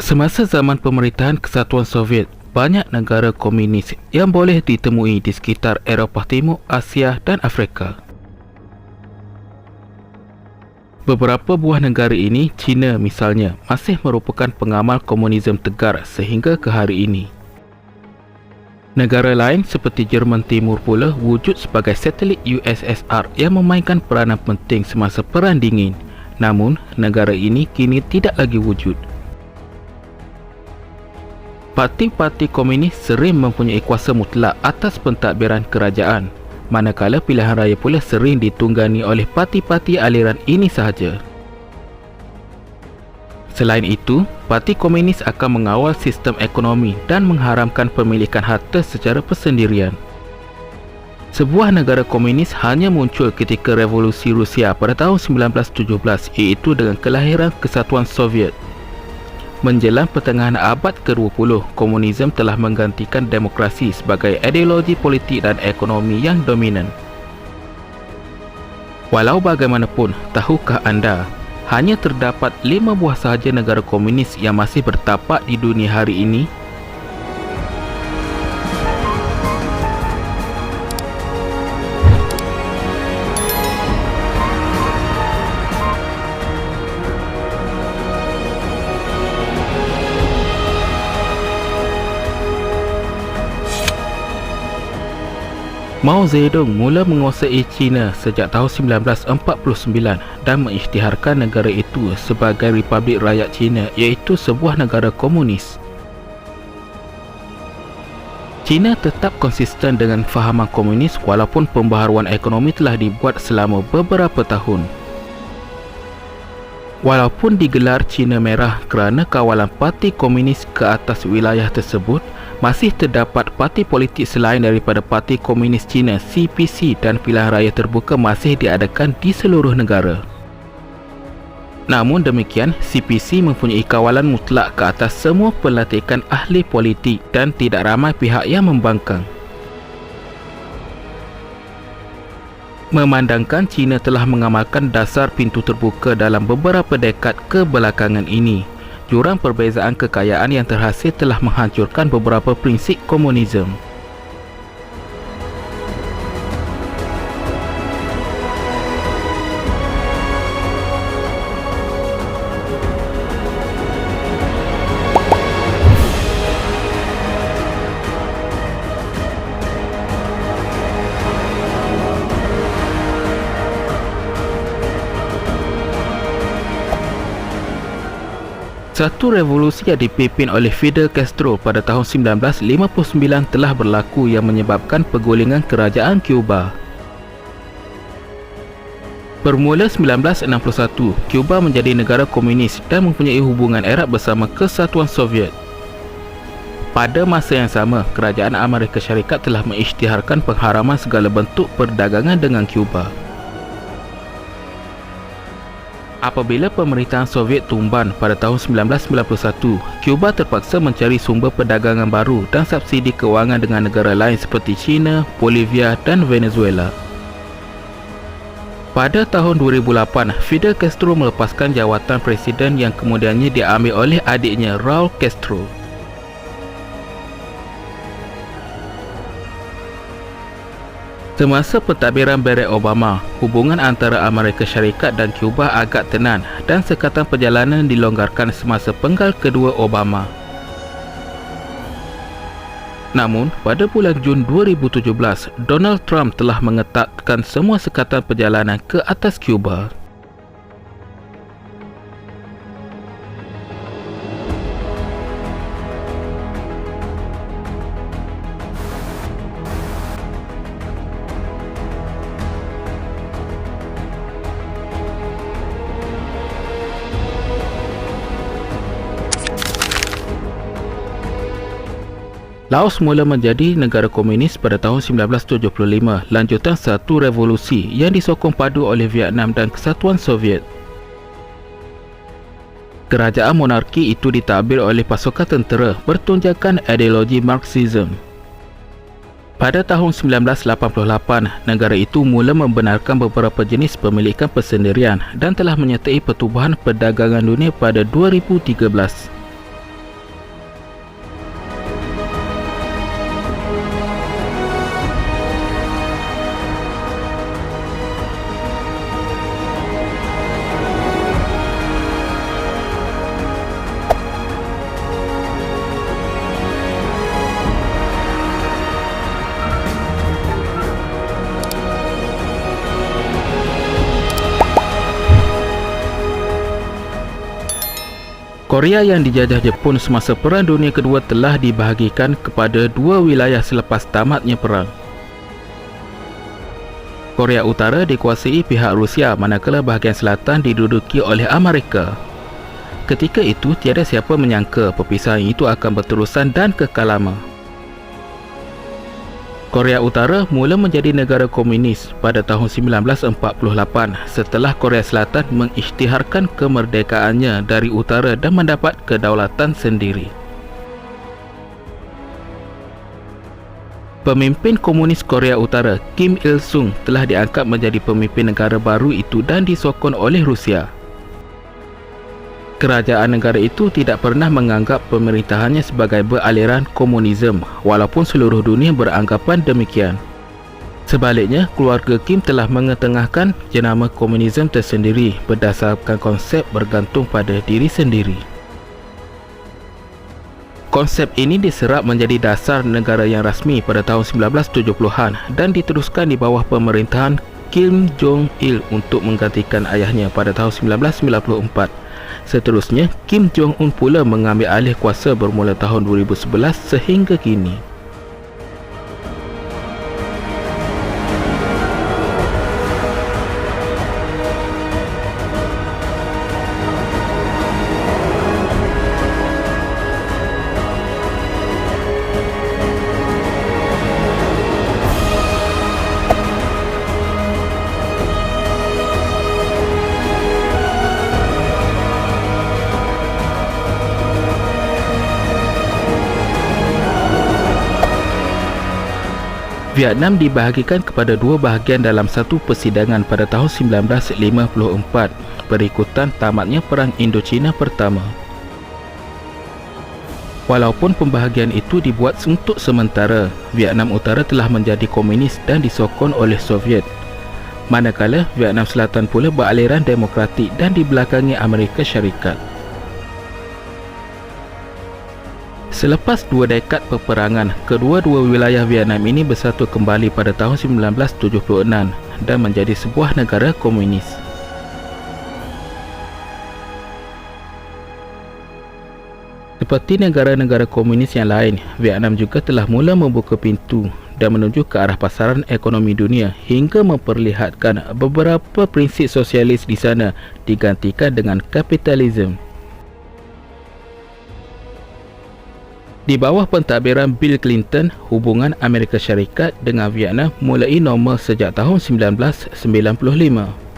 Semasa zaman pemerintahan Kesatuan Soviet, banyak negara komunis yang boleh ditemui di sekitar Eropah Timur, Asia dan Afrika. Beberapa buah negara ini, China misalnya, masih merupakan pengamal komunisme tegar sehingga ke hari ini. Negara lain seperti Jerman Timur pula wujud sebagai satelit USSR yang memainkan peranan penting semasa Perang Dingin. Namun, negara ini kini tidak lagi wujud. Parti-parti komunis sering mempunyai kuasa mutlak atas pentadbiran kerajaan, manakala pilihan raya pula sering ditunggani oleh parti-parti aliran ini sahaja. Selain itu, parti komunis akan mengawal sistem ekonomi dan mengharamkan pemilikan harta secara persendirian. Sebuah negara komunis hanya muncul ketika Revolusi Rusia pada tahun 1917, iaitu dengan kelahiran Kesatuan Soviet. Menjelang pertengahan abad ke-20, komunisme telah menggantikan demokrasi sebagai ideologi politik dan ekonomi yang dominan. Walau bagaimanapun, tahukah anda, hanya terdapat 5 buah sahaja negara komunis yang masih bertapak di dunia hari ini? Mao Zedong mula menguasai China sejak tahun 1949 dan mengisytiharkan negara itu sebagai Republik Rakyat China, iaitu sebuah negara komunis. China tetap konsisten dengan fahaman komunis walaupun pembaharuan ekonomi telah dibuat selama beberapa tahun. Walaupun digelar China Merah kerana kawalan parti komunis ke atas wilayah tersebut, masih terdapat parti politik selain daripada Parti Komunis China CPC dan pilihan raya terbuka masih diadakan di seluruh negara. Namun demikian, CPC mempunyai kawalan mutlak ke atas semua pelantikan ahli politik dan tidak ramai pihak yang membangkang. Memandangkan China telah mengamalkan dasar pintu terbuka dalam beberapa dekad kebelakangan ini, jurang perbezaan kekayaan yang terhasil telah menghancurkan beberapa prinsip komunisme. Satu revolusi yang dipimpin oleh Fidel Castro pada tahun 1959 telah berlaku yang menyebabkan pergulingan kerajaan Cuba. Bermula 1961, Cuba menjadi negara komunis dan mempunyai hubungan erat bersama Kesatuan Soviet. Pada masa yang sama, kerajaan Amerika Syarikat telah mengisytiharkan pengharaman segala bentuk perdagangan dengan Cuba. Apabila pemerintahan Soviet tumbang pada tahun 1991, Cuba terpaksa mencari sumber perdagangan baru dan subsidi kewangan dengan negara lain seperti China, Bolivia dan Venezuela. Pada tahun 2008, Fidel Castro melepaskan jawatan presiden yang kemudiannya diambil oleh adiknya Raul Castro. Semasa pentadbiran Barack Obama, hubungan antara Amerika Syarikat dan Cuba agak tenang dan sekatan perjalanan dilonggarkan semasa penggal kedua Obama. Namun, pada bulan Jun 2017, Donald Trump telah mengetatkan semua sekatan perjalanan ke atas Cuba. Laos mula menjadi negara komunis pada tahun 1975, lanjutan satu revolusi yang disokong padu oleh Vietnam dan Kesatuan Soviet. Kerajaan monarki itu ditadbir oleh pasukan tentera bertunjukkan ideologi Marxisme. Pada tahun 1988, negara itu mula membenarkan beberapa jenis pemilikan persendirian dan telah menyertai pertubuhan perdagangan dunia pada 2013. Korea yang dijajah Jepun semasa Perang Dunia Kedua telah dibahagikan kepada dua wilayah selepas tamatnya perang. Korea Utara dikuasai pihak Rusia manakala bahagian selatan diduduki oleh Amerika. Ketika itu, tiada siapa menyangka perpisahan itu akan berterusan dan kekal lama. Korea Utara mula menjadi negara komunis pada tahun 1948 setelah Korea Selatan mengisytiharkan kemerdekaannya dari utara dan mendapat kedaulatan sendiri. Pemimpin komunis Korea Utara, Kim Il-sung, telah diangkat menjadi pemimpin negara baru itu dan disokong oleh Rusia. Kerajaan negara itu tidak pernah menganggap pemerintahannya sebagai beraliran komunisme, walaupun seluruh dunia beranggapan demikian. Sebaliknya, keluarga Kim telah mengetengahkan jenama komunisme tersendiri berdasarkan konsep bergantung pada diri sendiri. Konsep ini diserap menjadi dasar negara yang rasmi pada tahun 1970-an dan diteruskan di bawah pemerintahan Kim Jong-il untuk menggantikan ayahnya pada tahun 1994. Seterusnya, Kim Jong-un pula mengambil alih kuasa bermula tahun 2011 sehingga kini. Vietnam dibahagikan kepada dua bahagian dalam satu persidangan pada tahun 1954 berikutan tamatnya Perang Indochina Pertama. Walaupun pembahagian itu dibuat untuk sementara, Vietnam Utara telah menjadi komunis dan disokong oleh Soviet. Manakala Vietnam Selatan pula beraliran demokratik dan dibelakangi Amerika Syarikat. Selepas 2 dekad peperangan, kedua-dua wilayah Vietnam ini bersatu kembali pada tahun 1976 dan menjadi sebuah negara komunis. Seperti negara-negara komunis yang lain, Vietnam juga telah mula membuka pintu dan menuju ke arah pasaran ekonomi dunia hingga memperlihatkan beberapa prinsip sosialis di sana digantikan dengan kapitalisme. Di bawah pentadbiran Bill Clinton, hubungan Amerika Syarikat dengan Vietnam mulai normal sejak tahun 1995.